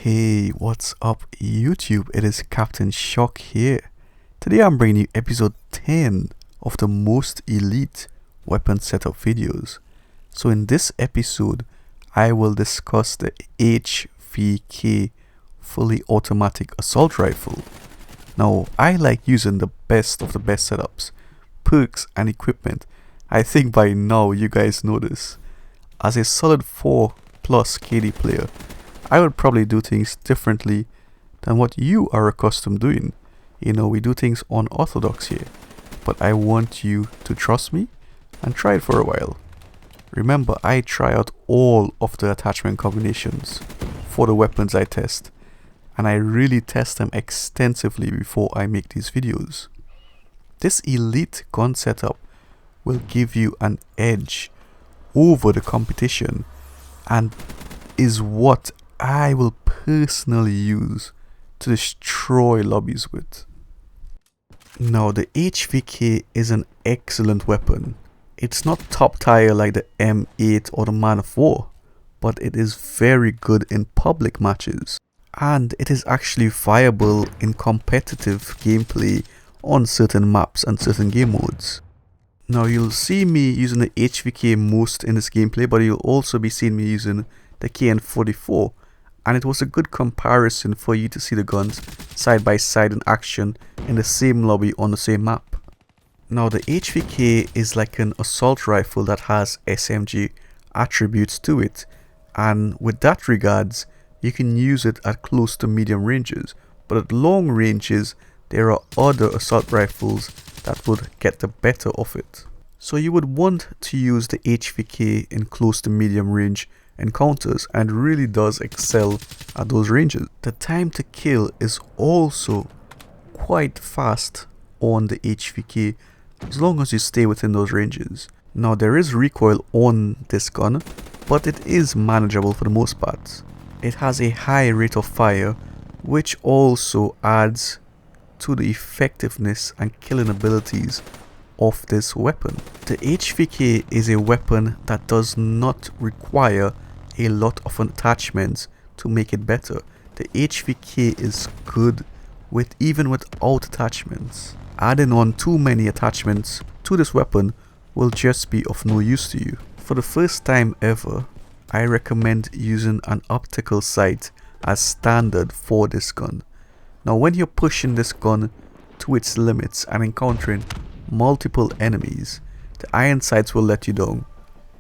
Hey, what's up YouTube? It is Captain Shock here. Today I'm bringing you episode 10 of the most elite weapon setup videos. So in this episode, I will discuss the HVK fully automatic assault rifle. Now, I like using the best of the best setups, perks and equipment. I think by now you guys know this. As a solid 4+ KD player, I would probably do things differently than what you are accustomed doing. You know, we do things unorthodox here, but I want you to trust me and try it for a while. Remember, I try out all of the attachment combinations for the weapons I test, and I really test them extensively before I make these videos. This elite gun setup will give you an edge over the competition and is what I will personally use to destroy lobbies with. Now, the HVK is an excellent weapon. It's not top tier like the M8 or the Man of War, but it is very good in public matches, and it is actually viable in competitive gameplay on certain maps and certain game modes. Now, you'll see me using the HVK most in this gameplay, but you'll also be seeing me using the KN44, and it was a good comparison for you to see the guns side by side in action in the same lobby on the same map. Now, the HVK is like an assault rifle that has SMG attributes to it, and with that regards, you can use it at close to medium ranges, but at long ranges there are other assault rifles that would get the better of it. So you would want to use the HVK in close to medium range encounters, and really does excel at those ranges. The time to kill is also quite fast on the HVK as long as you stay within those ranges. Now, there is recoil on this gun, but it is manageable for the most part. It has a high rate of fire, which also adds to the effectiveness and killing abilities of this weapon. The HVK is a weapon that does not require a lot of attachments to make it better. The HVK is good even without attachments. Adding on too many attachments to this weapon will just be of no use to you. For the first time ever, I recommend using an optical sight as standard for this gun. Now, when you're pushing this gun to its limits and encountering multiple enemies, the iron sights will let you down,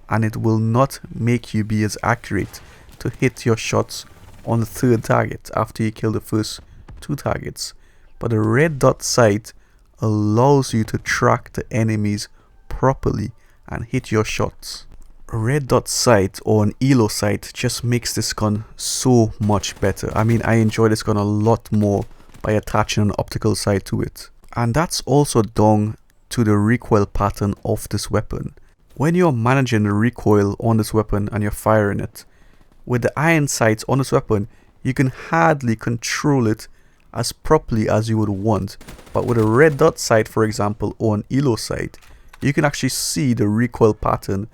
and it will not make you be as accurate to hit your shots on the third target after you kill the first two targets. But the red dot sight allows you to track the enemies properly and hit your shots. A red dot sight or an ELO sight just makes this gun so much better. I mean, I enjoy this gun a lot more by attaching an optical sight to it. And that's also down to the recoil pattern of this weapon. When you're managing the recoil on this weapon and you're firing it, with the iron sights on this weapon, you can hardly control it as properly as you would want. But with a red dot sight, for example, or an ELO sight, you can actually see the recoil pattern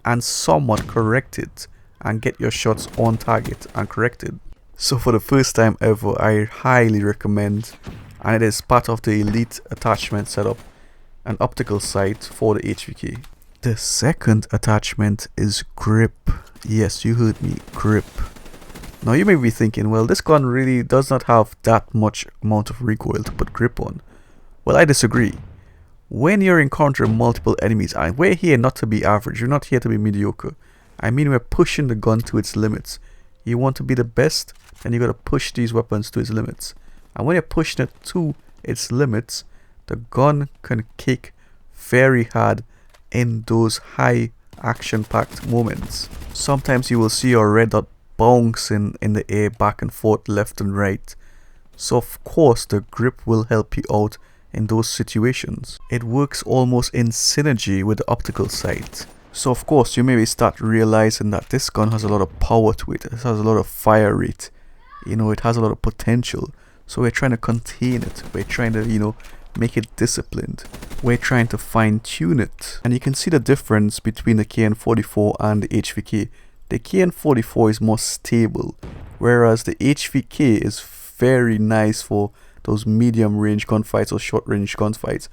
and somewhat correct it and get your shots on target and corrected. So for the first time ever, I highly recommend, and it is part of the elite attachment setup, an optical sight for the HVK. The second attachment is grip. Yes, you heard me, grip. Now you may be thinking, well, this gun really does not have that much amount of recoil to put grip on. Well, I disagree. When you're encountering multiple enemies, and we're here not to be average, you're not here to be mediocre. I mean, we're pushing the gun to its limits. You want to be the best, then you gotta push these weapons to its limits. And when you're pushing it to its limits, the gun can kick very hard in those high action-packed moments. Sometimes you will see your red dot bouncing in the air back and forth, left and right. So of course the grip will help you out in those situations. It works almost in synergy with the optical sight. So of course you maybe start realizing that this gun has a lot of power to it. It has a lot of fire rate. You know, it has a lot of potential. So we're trying to contain it. We're trying to, make it disciplined. We're trying to fine tune it. And you can see the difference between the KN44 and the HVK. The KN44 is more stable, whereas the HVK is very nice for those medium range gunfights or short range gunfights,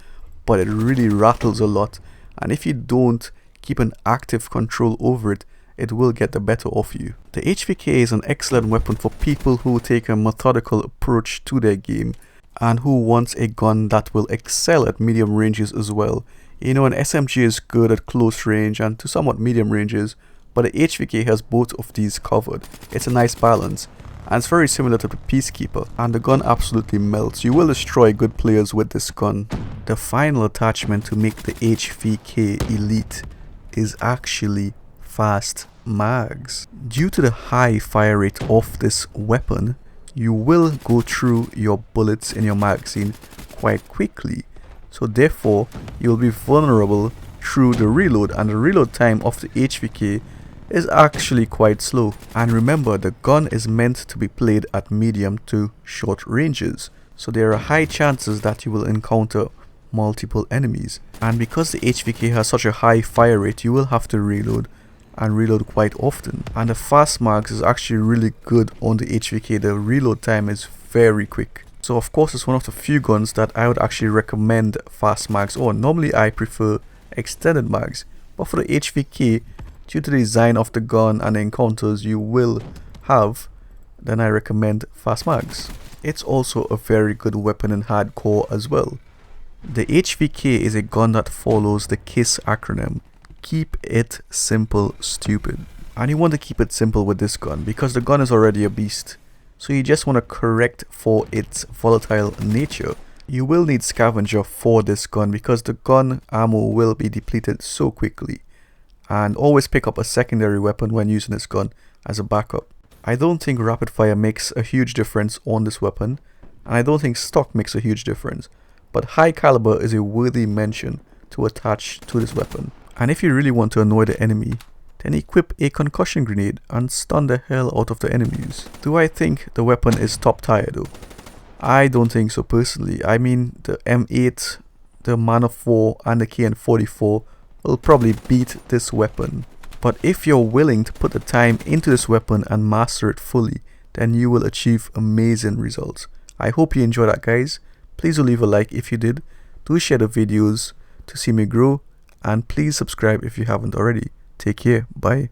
but it really rattles a lot, and if you don't keep an active control over it, it will get the better of you. The HVK is an excellent weapon for people who take a methodical approach to their game and who wants a gun that will excel at medium ranges as well. You know, an SMG is good at close range and to somewhat medium ranges, but the HVK has both of these covered. It's a nice balance, and it's very similar to the Peacekeeper, and the gun absolutely melts. You will destroy good players with this gun. The final attachment to make the HVK elite is actually fast mags. Due to the high fire rate of this weapon, you will go through your bullets in your magazine quite quickly, so therefore you will be vulnerable through the reload, and the reload time of the HVK is actually quite slow. And remember, the gun is meant to be played at medium to short ranges, so there are high chances that you will encounter multiple enemies, and because the HVK has such a high fire rate, you will have to reload and reload quite often. And the fast mags is actually really good on the HVK. The reload time is very quick, so of course it's one of the few guns that I would actually recommend fast mags on. Normally I prefer extended mags, but for the HVK, due to the design of the gun and the encounters you will have, then I recommend fast mags. It's also a very good weapon in hardcore as well. The HVK is a gun that follows the KISS acronym. Keep it simple, stupid. And you want to keep it simple with this gun because the gun is already a beast. So you just want to correct for its volatile nature. You will need scavenger for this gun because the gun ammo will be depleted so quickly. And always pick up a secondary weapon when using this gun as a backup. I don't think rapid fire makes a huge difference on this weapon, and I don't think stock makes a huge difference, but high caliber is a worthy mention to attach to this weapon. And if you really want to annoy the enemy, then equip a concussion grenade and stun the hell out of the enemies. Do I think the weapon is top tier though? I don't think so personally. I mean, the M8, the Man of War and the KN44 will probably beat this weapon. But if you're willing to put the time into this weapon and master it fully, then you will achieve amazing results. I hope you enjoyed that, guys. Please do leave a like if you did. Do share the videos to see me grow, and please subscribe if you haven't already. Take care. Bye.